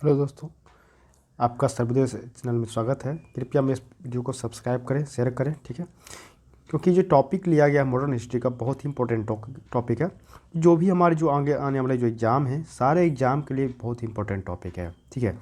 Hello दोस्तों, आपका Sarvodaya channel में स्वागत है। कृपया मेरे इस वीडियो को सब्सक्राइब करें, शेयर करें, ठीक है। क्योंकि जो टॉपिक लिया गया है मॉडर्न हिस्ट्री का बहुत ही इंपॉर्टेंट टॉपिक है। जो भी हमारे जो आगे आने वाले जो एग्ज़ाम हैं, सारे एग्ज़ाम के लिए बहुत ही इंपॉर्टेंट टॉपिक है, ठीक है।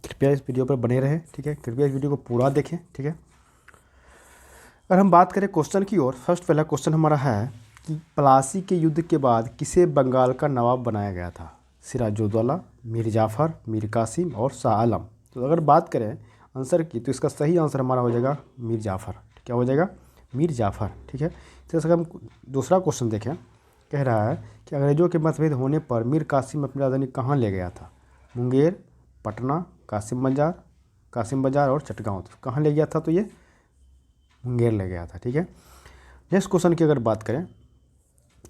कृपया इस वीडियो पर बने रहें, ठीक है। कृपया इस वीडियो को पूरा देखें, ठीक है। अगर हम बात करें क्वेश्चन की ओर, फर्स्ट पहला क्वेश्चन हमारा है कि प्लासी के युद्ध के बाद किसे बंगाल का नवाब बनाया गया था? सिराजुद्दौला, मीर जाफ़र, मीर कासिम और शाह आलम। तो अगर बात करें आंसर की, तो इसका सही आंसर हमारा हो जाएगा मीर जाफ़र। क्या हो जाएगा? मीर जाफ़र, ठीक है। जैसे हम दूसरा क्वेश्चन देखें, कह रहा है कि अंग्रेज़ों के मतभेद होने पर मीर कासिम अपनी राजधानी कहाँ ले गया था? मुंगेर, पटना, कासिम बाजार और चटगांव। तो कहाँ ले गया था? तो ये मुंगेर ले गया था, ठीक है। नेक्स्ट क्वेश्चन की अगर बात करें,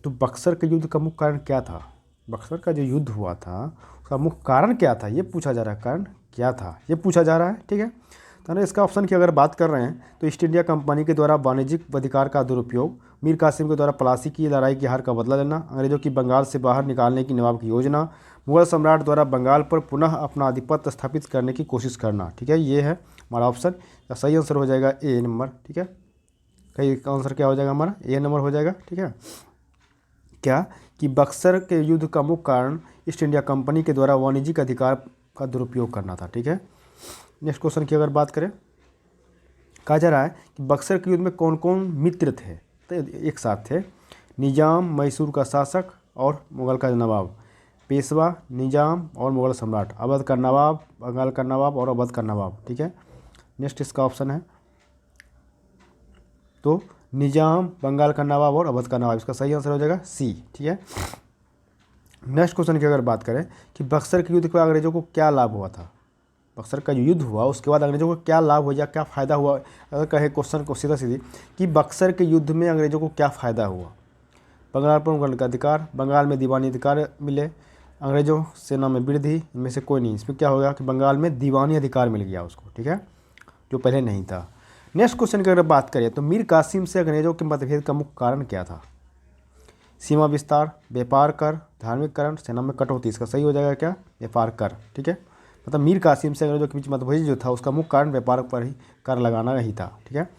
तो बक्सर के युद्ध का मुख्य कारण क्या था? बक्सर का जो युद्ध हुआ था उसका मुख्य कारण क्या था, ये पूछा जा रहा है। कारण क्या था, ये पूछा जा रहा है, ठीक है। तो इसका ऑप्शन की अगर बात कर रहे हैं, तो ईस्ट इंडिया कंपनी के द्वारा वाणिज्यिक अधिकार का दुरुपयोग, मीर कासिम के द्वारा प्लासी की लड़ाई की हार का बदला लेना, अंग्रेजों की बंगाल से बाहर निकालने की नवाब की योजना, मुगल सम्राट द्वारा बंगाल पर पुनः अपना आधिपत्य स्थापित करने की कोशिश करना, ठीक है। ये है हमारा ऑप्शन। सही आंसर हो जाएगा ए नंबर, ठीक है। कई आंसर क्या हो जाएगा हमारा? ए नंबर हो जाएगा, ठीक है। क्या कि बक्सर के युद्ध का मुख्य कारण ईस्ट इंडिया कंपनी के द्वारा वाणिज्यिक अधिकार का दुरुपयोग करना था, ठीक है। नेक्स्ट क्वेश्चन की अगर बात करें, कहा जा रहा है कि बक्सर के युद्ध में कौन कौन मित्र थे? तो एक साथ थे निजाम, मैसूर का शासक और मुगल का नवाब, पेशवा, निजाम और मुगल सम्राट, अवध का नवाब, बंगाल का नवाब और अवध का नवाब, ठीक है। नेक्स्ट इसका ऑप्शन है तो निजाम, बंगाल का नवाब और अवध का नवाब। इसका सही आंसर हो जाएगा सी, ठीक है। नेक्स्ट क्वेश्चन की अगर बात करें कि बक्सर के युद्ध के बाद अंग्रेजों को क्या लाभ हुआ था? बक्सर का जो युद्ध हुआ उसके बाद अंग्रेजों को क्या लाभ हुआ या क्या फ़ायदा हुआ? अगर कहे क्वेश्चन को सीधा सीधी कि बक्सर के युद्ध में अंग्रेजों को क्या फ़ायदा हुआ? बंगाल पर मुगल का अधिकार, बंगाल में दीवानी अधिकार मिले, अंग्रेजों सेना में वृद्धि, इनमें से कोई नहीं। इसमें क्या होगा कि बंगाल में दीवानी अधिकार मिल गया उसको, ठीक है, जो पहले नहीं था। नेक्स्ट क्वेश्चन की अगर बात करें, तो मीर कासिम से अंग्रेजों के मतभेद का मुख्य कारण क्या था? सीमा विस्तार, व्यापार कर, धार्मिककरण, सेना में कटौती। इसका सही हो जाएगा क्या? व्यापार कर, ठीक है। मतलब मीर कासिम से अंग्रेजों के बीच मतभेद जो था उसका मुख्य कारण व्यापार पर ही कर लगाना ही था, ठीक है।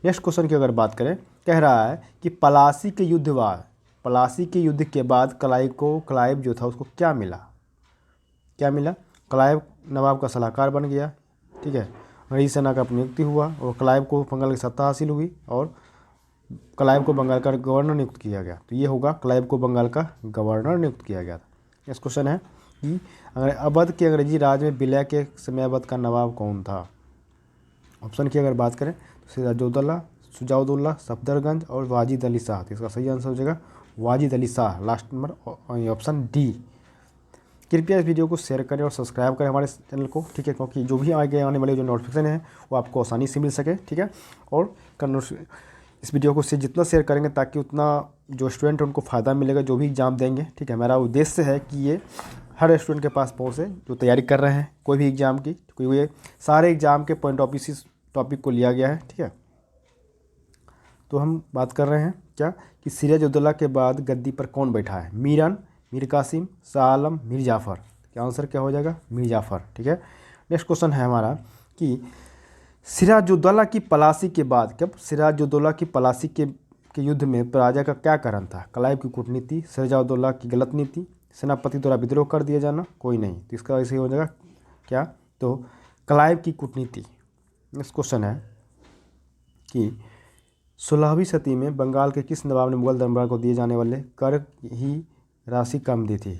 नेक्स्ट क्वेश्चन की अगर बात करें, कह रहा है कि प्लासी के युद्ध के बाद क्लाइव जो था उसको क्या मिला? क्या मिला? क्लाइव नवाब का सलाहकार बन गया, ठीक है। अंग्रेजी सेना का नियुक्ति हुआ और क्लाइव को बंगाल की सत्ता हासिल हुई और क्लाइव को बंगाल का गवर्नर नियुक्त किया गया। तो ये होगा, क्लाइव को बंगाल का गवर्नर नियुक्त किया गया था। नेक्स्ट क्वेश्चन है कि अवध के अंग्रेजी राज में विलय के समय अवध का नवाब कौन था? ऑप्शन की अगर बात करें तो सिराजुद्दौला, शुजाउद्दौला, सफदरगंज और वाजिद अली शाह। तो इसका सही आंसर हो जाएगा Wajid Ali Shah, last number option D. कृपया इस वीडियो को शेयर करें और सब्सक्राइब करें हमारे चैनल को, ठीक है, क्योंकि जो भी आगे आने वाले जो नोटिफिकेशन है वो आपको आसानी से मिल सके, ठीक है। और इस वीडियो को जितना शेयर करेंगे ताकि उतना जो स्टूडेंट है उनको फ़ायदा मिलेगा, जो भी एग्ज़ाम देंगे, ठीक है। मेरा उद्देश्य है कि ये हर स्टूडेंट के पास पहुँचे जो तैयारी कर रहे हैं कोई भी एग्ज़ाम की, क्योंकि ये सारे एग्ज़ाम के पॉइंट ऑफ व्यू इस टॉपिक को लिया गया है, ठीक है। तो हम बात कर रहे हैं क्या कि सिराजुद्दौला के बाद गद्दी पर कौन बैठा है? मीरन, मीर कासिम, शाह आलम, मीर जाफ़र। क्या आंसर क्या हो जाएगा? मीर जाफ़र, ठीक है। नेक्स्ट क्वेश्चन है हमारा कि सिराजुद्दौला की पलासी के बाद, कब सिराजुद्दौला की पलासी के युद्ध में पराजय का क्या कारण था? क्लाइव की कूटनीति, सिराजुद्दौला की गलत नीति, सेनापति द्वारा विद्रोह कर दिया जाना, कोई नहीं। तो इसका ऐसे ही हो जाएगा क्या? तो क्लाइव की कूटनीति। नेक्स्ट क्वेश्चन है कि 16वीं सदी में बंगाल के किस नवाब ने मुगल दरबार को दिए जाने वाले कर ही राशि कम दी थी?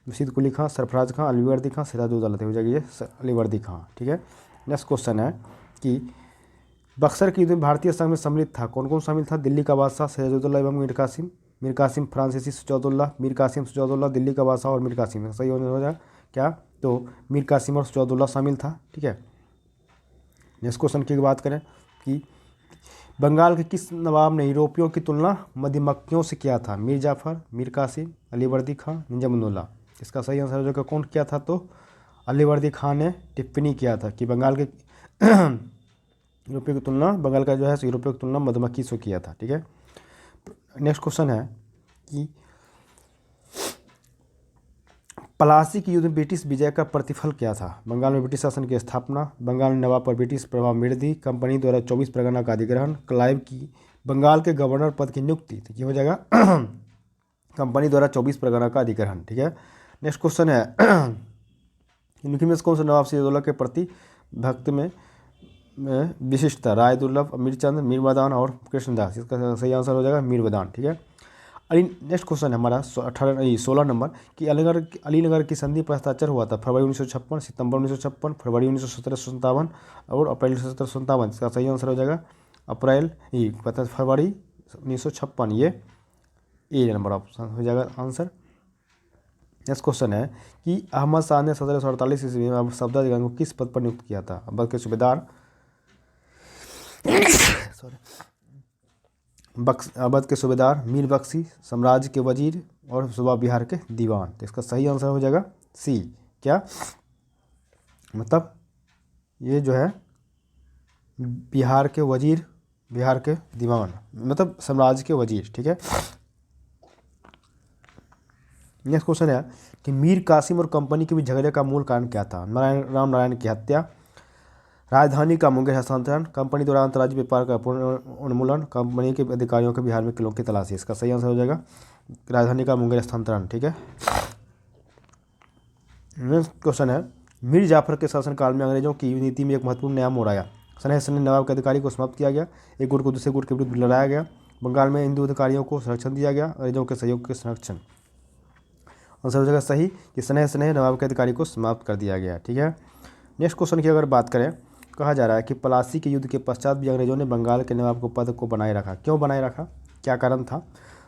रशीद कुली खां, सरफराज खां, अलीवर्दी खां, सिराजुद्दौला। हो जाएगी ये अलीवर्दी खां, ठीक है। नेक्स्ट क्वेश्चन है कि बक्सर के युद्ध में भारतीय संघ में सम्मिलित था, कौन कौन शामिल था? दिल्ली का बादशाह सिराजुद्दौला एवं मीर कासिम फ्रांसीसी शुजाउद्दौला, मीर कासिम शुजाउद्दौला, दिल्ली का बादशाह और मीर कासिम। सही हो जाएगा क्या? तो मीर कासिम और शुजाउद्दौला शामिल था, ठीक है। नेक्स्ट क्वेश्चन की बात करें कि बंगाल के किस नवाब ने यूरोपियों की तुलना मधुमक्खियों से किया था? मीर जाफ़र, मीर कासिम, अलीवर्दी खां, निजामुद्दौला। इसका सही आंसर हो जाएगा कौन किया था? तो अलीवर्दी खां ने टिप्पणी किया था कि बंगाल के यूरोपियों की तुलना, बंगाल का जो है यूरोपियों की तुलना मधुमक्खी से किया था, ठीक है। नेक्स्ट क्वेश्चन है कि प्लासी के युद्ध में ब्रिटिश विजय का प्रतिफल क्या था? बंगाल में ब्रिटिश शासन की स्थापना, बंगाल में नवाब पर ब्रिटिश प्रभाव में वृद्धि, कंपनी द्वारा 24 परगना का अधिग्रहण, क्लाइव की बंगाल के गवर्नर पद की नियुक्ति। तो ये हो जाएगा कंपनी द्वारा 24 परगना का अधिग्रहण। ठीक है, नेक्स्ट क्वेश्चन है इनकी में से कौन सा नवाब सिराजुद्दौला के प्रति भक्त में विशिष्टता? राय दुर्लभ, मीरचंद, मीरबदान और कृष्णदास। इसका सही आंसर हो जाएगा मीरबदान। ठीक है, नेक्स्ट क्वेश्चन है हमारा 16 नंबर कि अलीनगर की संधि पर हस्ताक्षर हुआ था फरवरी 1956, सितंबर 1956, फरवरी 1957 और अप्रैल 1757। इसका सही आंसर हो जाएगा फरवरी 1956। ये ए नंबर ऑप्शन हो जाएगा आंसर। नेक्स्ट क्वेश्चन है कि अहमद शाह ने 1748 ईस्वी में सफदरजंग को किस पद पर नियुक्त किया था? अवध के सूबेदार अवध के सूबेदार, मीर बख्शी, साम्राज्य के वजीर और सूबा बिहार के दीवान। तो इसका सही आंसर हो जाएगा सी। क्या मतलब ये जो है बिहार के वजीर, बिहार के दीवान मतलब साम्राज्य के वजीर। ठीक है, नेक्स्ट क्वेश्चन है कि मीर कासिम और कंपनी के बीच झगड़े का मूल कारण क्या था? राम नारायण की हत्या, राजधानी का मुंगेर हस्तांतरण, कंपनी द्वारा अंतर्राज्यीय व्यापार का पूर्ण उन्मूलन, कंपनी के अधिकारियों के बिहार में किलों की तलाशी। इसका सही आंसर हो जाएगा राजधानी का मुंगेर हस्तांतरण। ठीक है, नेक्स्ट क्वेश्चन है मीर जाफर के शासनकाल में अंग्रेजों की नीति में एक महत्वपूर्ण नया मोड़ आया। सने सने नवाब के अधिकारी को समाप्त किया गया, एक गुट को दूसरे गुट के विरुद्ध लड़ाया गया, बंगाल में हिंदू अधिकारियों को संरक्षण दिया गया, अंग्रेजों के सहयोग के संरक्षण। आंसर हो जाएगा सही कि स्नेह स्नेह नवाब के अधिकारी को समाप्त कर दिया गया। ठीक है, नेक्स्ट क्वेश्चन की अगर बात करें, कहा जा रहा है कि प्लासी के युद्ध के पश्चात भी अंग्रेजों ने बंगाल के नवाब को पद को बनाए रखा। क्यों बनाए रखा, क्या कारण था?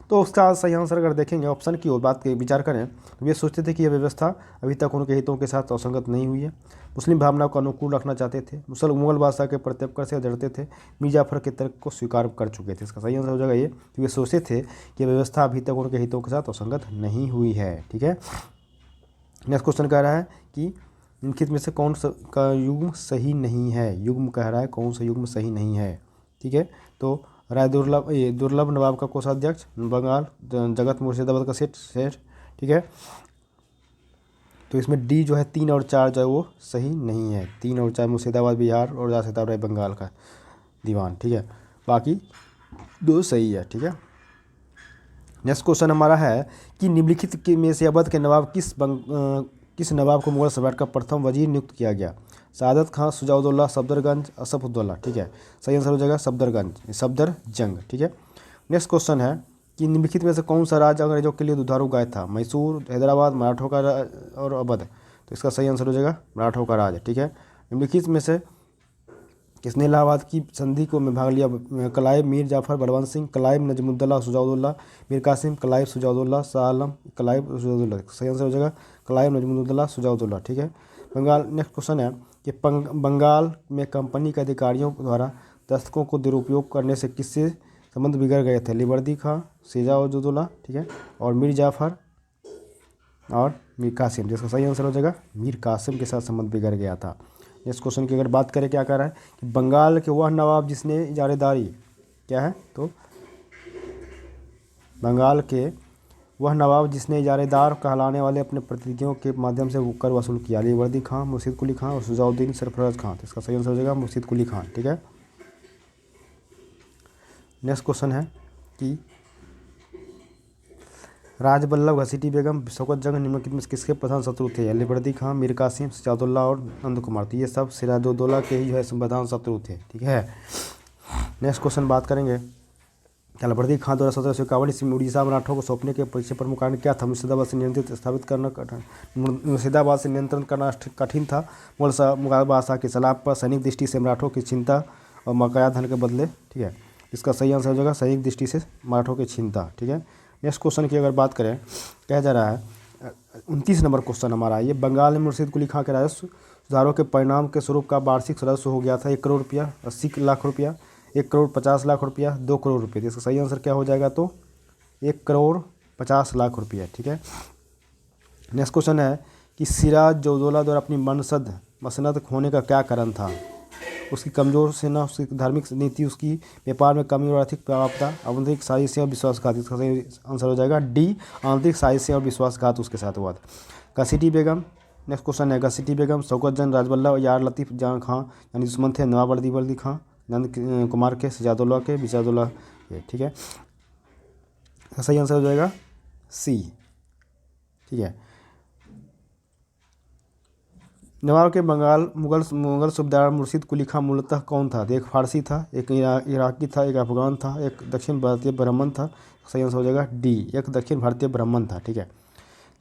तो उसका सही आंसर अगर देखेंगे ऑप्शन की ओर बात के विचार करें तो वे सोचते थे कि यह व्यवस्था अभी तक उनके हितों के साथ असंगत नहीं हुई है, मुस्लिम भावनाओं को अनुकूल रखना चाहते थे, मुगल बादशाह के प्रत्यक्ष से डरते थे, मीर जाफर के तर्क को स्वीकार कर चुके थे। इसका सही आंसर हो जाएगा ये कि वे सोचते थे कि यह व्यवस्था अभी तक उनके हितों के साथ असंगत नहीं हुई है। ठीक है, नेक्स्ट क्वेश्चन कह रहा है कि निम्नलिखित में से कौन सा का युग्म सही नहीं है? युग्म कह रहा है कौन सा युग्म सही नहीं है। ठीक है, तो राय दुर्लभ नवाब का कोषाध्यक्ष, बंगाल जगत मुर्शिदाबाद का सेठ। ठीक है, तो इसमें डी जो है 3 और 4 जो है वो सही नहीं है। 3 और 4 मुर्शिदाबाद बिहार और जासिताब राय बंगाल का दीवान। ठीक है, बाकी 2 सही है। ठीक है, नेक्स्ट क्वेश्चन हमारा है कि निम्नलिखित में से अवध के नवाब किस नवाब को मुगल सम्राट का प्रथम वजीर नियुक्त किया गया? सादत खां, सुजाउद्दौला, सफदरगंज, असफउद्दौला। ठीक है, सही आंसर हो जाएगा सफदरजंग। ठीक है, नेक्स्ट क्वेश्चन है कि निम्नलिखित में से कौन सा राज्य अंग्रेजों के लिए दुधारू गाय था? मैसूर, हैदराबाद, मराठों का और अवध। तो इसका सही आंसर हो जाएगा मराठों का राज। ठीक है, निम्नलिखित में से किसने इलाहाबाद की संधि को में भाग लिया? Clive, Mir Jafar, Balwant Singh, Clive, Najmuddaula, Shujauddaula, Mir Qasim, Clive, Shujauddaula, Shah Alam, Clive, Shujauddaula. सही आंसर हो जाएगा क्लाइव, नजमुद्दौला, सुजाउद्दौला। ठीक है, बंगाल नेक्स्ट क्वेश्चन है कि बंगाल में कंपनी के अधिकारियों द्वारा दस्तकों को दुरुपयोग करने से किससे संबंध बिगड़ गए थे? अलीवर्दी खां, सिराजुद्दौला। ठीक है, और मीर जाफर और मीर कासिम। जिसका सही आंसर हो जाएगा मीर कासिम के साथ संबंध बिगड़ गया था। इस क्वेश्चन की अगर बात करें, क्या कह रहा है कि बंगाल के वह नवाब जिसने इजारेदारी क्या है, तो बंगाल के वह नवाब जिसने इजारेदार कहलाने वाले अपने प्रतिनिधियों के माध्यम से कर वसूल किया। अलीवर्दी खां, मुर्शीद कुली खां और सुजाउद्दीन सरफराज खां। तो इसका सही आंसर हो जाएगा मुर्शीद कुली खां। ठीक है, नेक्स्ट क्वेश्चन है कि राजबल्लभ, घसीटी बेगम, शौकत जंग निम्नलिखित में किसके प्रधान शत्रु थे? अलीवर्दी खां, मीर कासिम, सिराजुद्दौला और नंद कुमार। तो ये सब सिराजुद्दौला के ही जो है प्रधान शत्रु थे। ठीक है, नेक्स्ट क्वेश्चन बात करेंगे। अलीवर्दी खां द्वारा 1751 ईस्वी में उड़ीसा मराठों को सौंपने के पीछे प्रमुख कारण क्या था? मुर्शिदाबाद से नियंत्रण करना कठिन था, मुगल बादशाह की सलाह पर, सैनिक दृष्टि से मराठों की चिंता और बकाया धन के बदले। ठीक है, इसका सही आंसर हो जाएगा सैनिक दृष्टि से मराठों की चिंता। ठीक है, नेक्स्ट क्वेश्चन की अगर बात करें, कहा जा रहा है 29 नंबर क्वेश्चन हमारा ये, बंगाल में मुर्शीद कुली खां के राजस्व सुधारों के परिणाम के स्वरूप का वार्षिक राजस्व हो गया था 1 करोड़ रुपया, 80 लाख रुपया, 1 करोड़ 50 लाख रुपया, 2 करोड़ रुपये। तो इसका सही आंसर क्या हो जाएगा? तो 1 करोड़ 50 लाख रुपया। ठीक है, नेक्स्ट क्वेश्चन है कि सिराजुद्दौला द्वारा अपनी मसनद खोने का क्या कारण था? उसकी कमज़ोर सेना, उसकी धार्मिक नीति, उसकी व्यापार में कमी और आर्थिक प्रभावता, आंतरिक साजिशें और विश्वासघात। इसका सही आंसर हो जाएगा डी, आंतरिक साजिशें और विश्वासघात उसके साथ हुआ था। घसीटी बेगम। नेक्स्ट क्वेश्चन है घसीटी बेगम शौकत जंग राजबल्लभ यार लतीफ़ जहाँ खां यानी दुश्मन थे नवाब वर्दी खां नंद कुमार के सिजादौल्ला के विजादौल्ला के। ठीक है, सही आंसर हो जाएगा सी। ठीक है, नवाब के बंगाल मुगल सूबेदार मुर्शिद कुली खां मूलतः कौन था? एक फारसी था, एक इराकी था, एक अफगान था, एक दक्षिण भारतीय ब्राह्मण था। सही आंसर हो जाएगा डी, एक दक्षिण भारतीय ब्राह्मण था। ठीक है,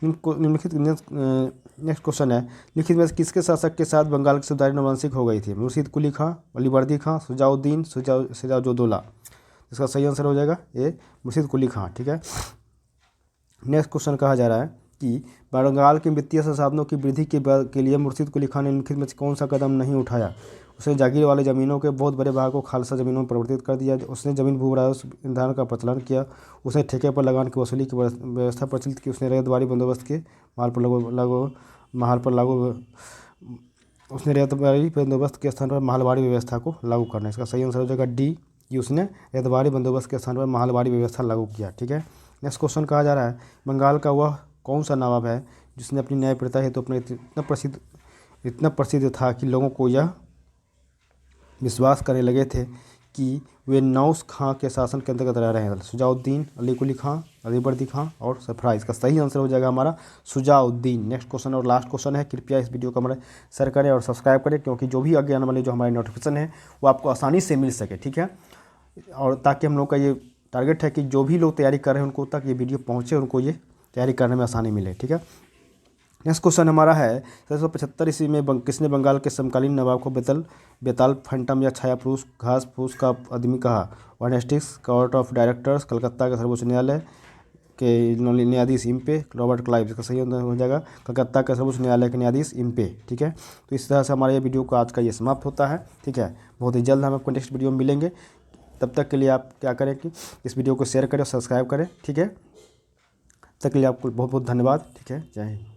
निम्नलिखित नेक्स्ट क्वेश्चन है लिखित में किसके शासक के साथ बंगाल की सूबेदारी नवांशिक हो गई थी? मुर्शिद कुली खां, अलीवर्दी खां, शुजाउद्दीन, सिराजुद्दौला। इसका सही आंसर हो जाएगा ए मुर्शिद कुली खां। ठीक है, नेक्स्ट क्वेश्चन कहा जा रहा है कि बंगाल के वित्तीय संसाधनों की वृद्धि के लिए मुर्शिद कुली खान ने निम्नलिखित में कौन सा कदम नहीं उठाया? उसने जागीर वाले ज़मीनों के बहुत बड़े भाग को खालसा ज़मीनों में परिवर्तित कर दिया। उसने ज़मीन भूराजस्व निर्धारण का प्रचलन किया। उसने ठेके पर लगान की वसूली की व्यवस्था प्रचलित की। उसने रैयतवाड़ी बंदोबस्त के उसने रैयतवाड़ी बंदोबस्त के स्थान पर महलवाड़ी व्यवस्था को लागू करना। इसका सही आंसर हो जाएगा डी, कि उसने रैयतवाड़ी बंदोबस्त के स्थान पर महलवाड़ी व्यवस्था लागू किया। ठीक है, नेक्स्ट क्वेश्चन कहा जा रहा है बंगाल का वह कौन सा नवाब है जिसने अपनी न्यायप्रियता हेतु अपने इतना प्रसिद्ध था कि लोगों को यह विश्वास करने लगे थे कि वे नौश खां के शासन के अंतर्गत रह रहे हैं? शुजाउद्दीन, अली कुली खां, अलीवर्दी खां और सरफराज। इसका सही आंसर हो जाएगा हमारा शुजाउद्दीन। नेक्स्ट क्वेश्चन और लास्ट क्वेश्चन है, कृपया इस वीडियो को हमारे शेयर करें और सब्सक्राइब करें, क्योंकि जो भी आगे आने वाले जो हमारे नोटिफिकेशन है वो आपको आसानी से मिल सके। ठीक है, और ताकि हम लोग का ये टारगेट है कि जो भी लोग तैयारी कर रहे हैं उनको तक ये वीडियो पहुँचे, उनको ये तैयारी करने में आसानी मिले। ठीक है, नेक्स्ट क्वेश्चन हमारा है 1775 ईस्वी में किसने बंगाल के समकालीन नवाब को बेताल फैंटम या छाया पुरुष घास फूस का आदमी कहा? ऑनेस्टिक्स, कोर्ट ऑफ डायरेक्टर्स, कलकत्ता के सर्वोच्च न्यायालय के न्यायाधीश इम्पे, रॉबर्ट क्लाइव। इसका सही हो जाएगा कलकत्ता के सर्वोच्च न्यायालय के न्यायाधीश इम्पे। ठीक है, तो इस तरह से हमारा ये वीडियो का आज का ये समाप्त होता है। ठीक है, बहुत ही जल्द हम आपको नेक्स्ट वीडियो में मिलेंगे। तब तक के लिए आप क्या करें कि इस वीडियो को शेयर करें और सब्सक्राइब करें। ठीक है, तब तक के लिए आपको बहुत बहुत धन्यवाद। ठीक है, जय हिंद।